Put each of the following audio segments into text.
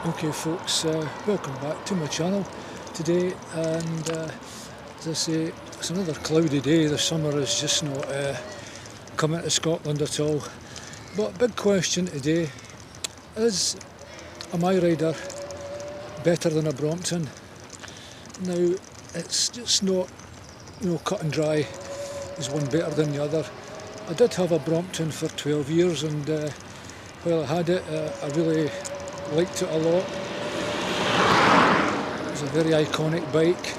Okay folks, welcome back to my channel today, and as I say, it's another cloudy day. The summer is just not coming to Scotland at all. But big question today, is a MIRIDER better than a Brompton? Now, it's just not cut and dry, is one better than the other. I did have a Brompton for 12 years, and while I had it, I really liked it a lot. It was a very iconic bike,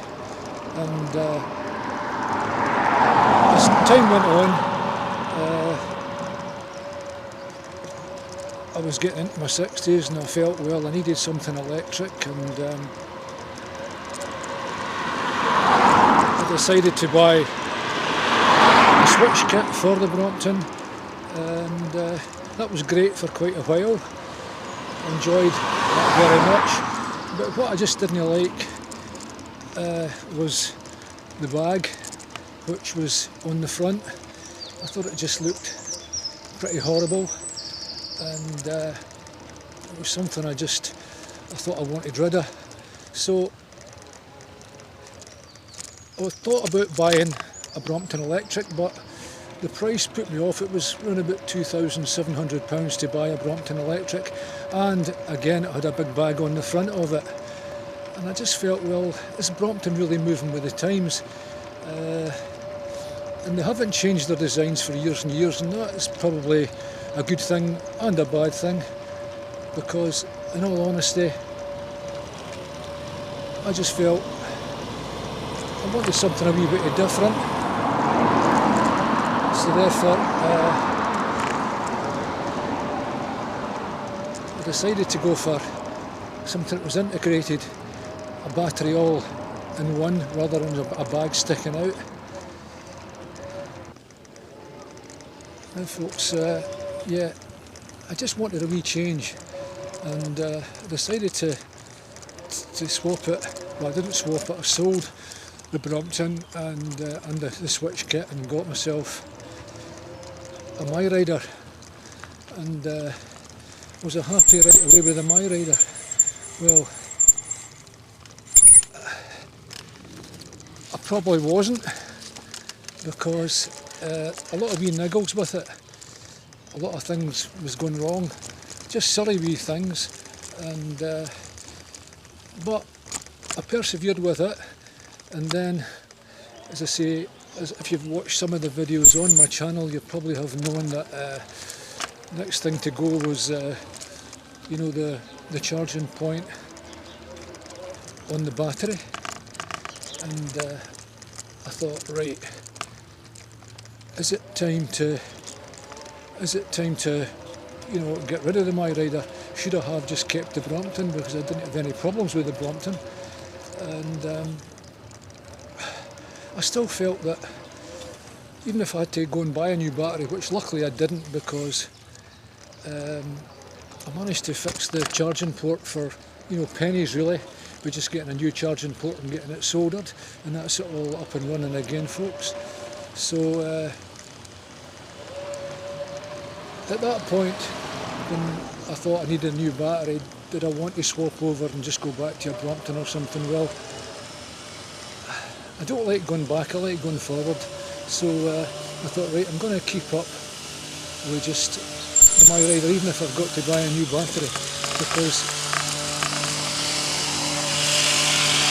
and as time went on, I was getting into my 60s and I felt, well, I needed something electric, and I decided to buy a switch kit for the Brompton, and that was great for quite a while. Enjoyed that very much, but what I just didn't like was the bag, which was on the front. I thought it just looked pretty horrible, and it was something I thought I wanted rid of. So I thought about buying a Brompton electric, but the price put me off. It was around about £2,700 to buy a Brompton electric, and again it had a big bag on the front of it, and I just felt, well, is Brompton really moving with the times? And they haven't changed their designs for years and years, and that is probably a good thing and a bad thing, because in all honesty I just felt I wanted something a wee bit different. So therefore, I decided to go for something that was integrated, a battery all in one rather than a bag sticking out. Now folks, yeah, I just wanted a wee change, and I decided to swap it. Well, I didn't swap it, I sold the Brompton and the switch kit and got myself a MIRIDER, and was I happy right away with the MIRIDER? Well, I probably wasn't, because a lot of wee niggles with it, a lot of things was going wrong, just silly wee things, and but I persevered with it, and then, as I say, if you've watched some of the videos on my channel, you probably have known that next thing to go was the charging point on the battery, and I thought, right, is it time to get rid of the MIRIDER? Should I have just kept the Brompton, because I didn't have any problems with the Brompton? And I still felt that even if I had to go and buy a new battery, which luckily I didn't, because I managed to fix the charging port for pennies really, by just getting a new charging port and getting it soldered, and that's it all up and running again, folks. So at that point, when I thought I needed a new battery, did I want to swap over and just go back to a Brompton or something? Well, I don't like going back, I like going forward. So I thought, right, I'm going to keep up with just the MIRIDER, even if I've got to buy a new battery, because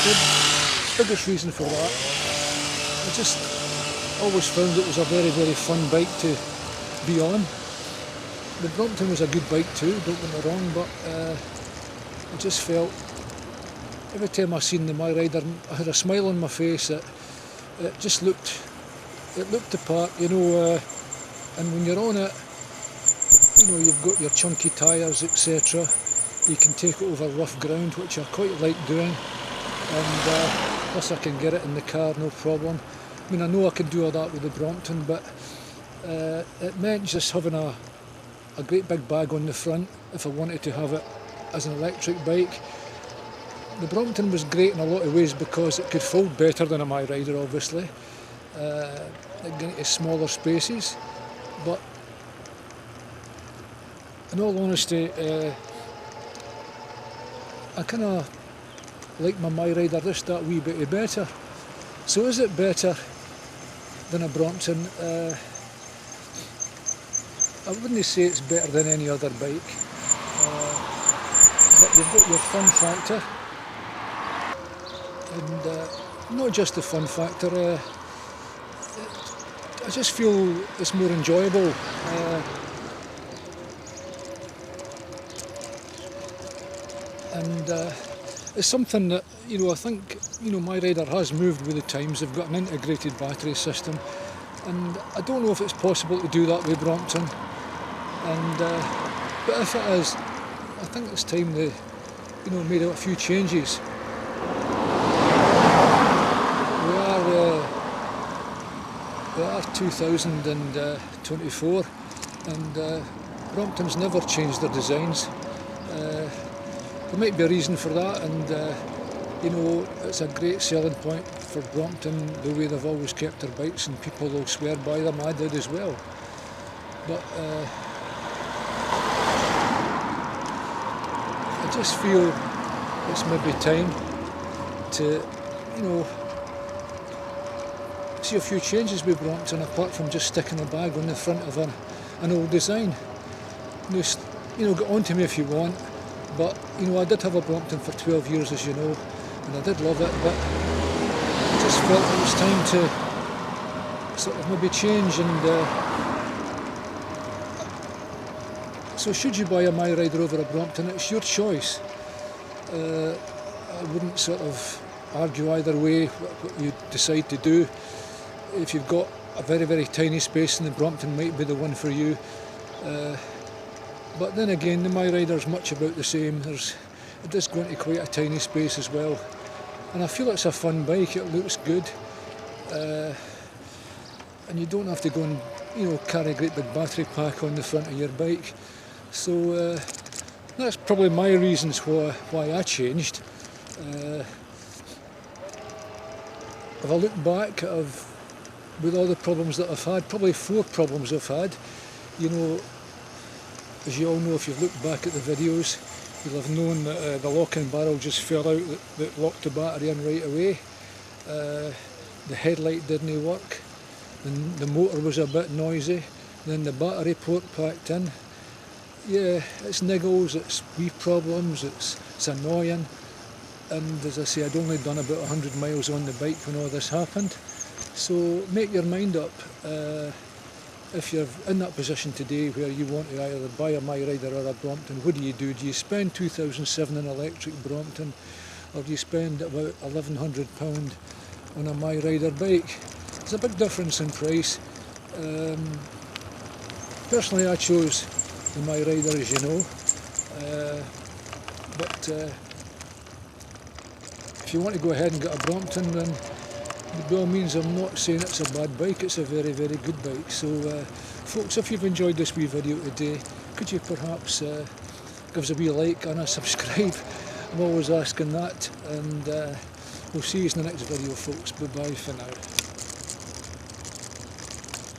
the biggest reason for that, I just always found it was a very, very fun bike to be on. The Brompton was a good bike too, don't get me wrong, but I just felt, every time I seen the MIRIDER, I had a smile on my face. It just looked the part, and when you're on it, you've got your chunky tyres, etc. You can take it over rough ground, which I quite like doing, and plus I can get it in the car, no problem. I mean, I know I can do all that with the Brompton, but it meant just having a great big bag on the front if I wanted to have it as an electric bike. The Brompton was great in a lot of ways because it could fold better than a MIRIDER, obviously. It got into smaller spaces, but in all honesty, I kind of like my MIRIDER just that wee bit better. So is it better than a Brompton? I wouldn't say it's better than any other bike, but you've got your fun factor, and not just the fun factor, I just feel it's more enjoyable. And it's something that, I think, MIRIDER has moved with the times. They've got an integrated battery system, and I don't know if it's possible to do that with Brompton. And but if it is, I think it's time they, made a few changes. We are 2024, and Brompton's never changed their designs. There might be a reason for that, and it's a great selling point for Brompton, the way they've always kept their bikes, and people will swear by them. I did as well. But I just feel it's maybe time to, see a few changes with Brompton, apart from just sticking a bag on the front of an old design. Just, get on to me if you want. But, I did have a Brompton for 12 years, as you know, and I did love it, but I just felt it was time to sort of maybe change. And so should you buy a MIRIDER over a Brompton, it's your choice. I wouldn't sort of argue either way what you decide to do. If you've got a very, very tiny space, then the Brompton might be the one for you. But then again, the MIRIDER's much about the same. It does go into quite a tiny space as well. And I feel it's a fun bike, it looks good. And you don't have to go and, carry a great big battery pack on the front of your bike. So that's probably my reasons why I changed. If I look back, with all the problems that I've had, probably 4 problems I've had, as you all know, if you've looked back at the videos, you'll have known that the locking barrel just fell out, that locked the battery in right away. The headlight didn't work, then the motor was a bit noisy, then the battery port packed in. Yeah, it's niggles, it's wee problems, it's annoying. And as I say, I'd only done about 100 miles on the bike when all this happened. So make your mind up. If you're in that position today where you want to either buy a MIRIDER or a Brompton, what do? Do you spend 2007 on an electric Brompton, or do you spend about £1,100 on a MIRIDER bike? There's a big difference in price. Personally, I chose the MIRIDER, as you know, but if you want to go ahead and get a Brompton, then by all means, I'm not saying it's a bad bike, it's a very, very good bike. So folks, if you've enjoyed this wee video today, could you perhaps give us a wee like and a subscribe? I'm always asking that, and we'll see you in the next video, folks. Bye bye for now.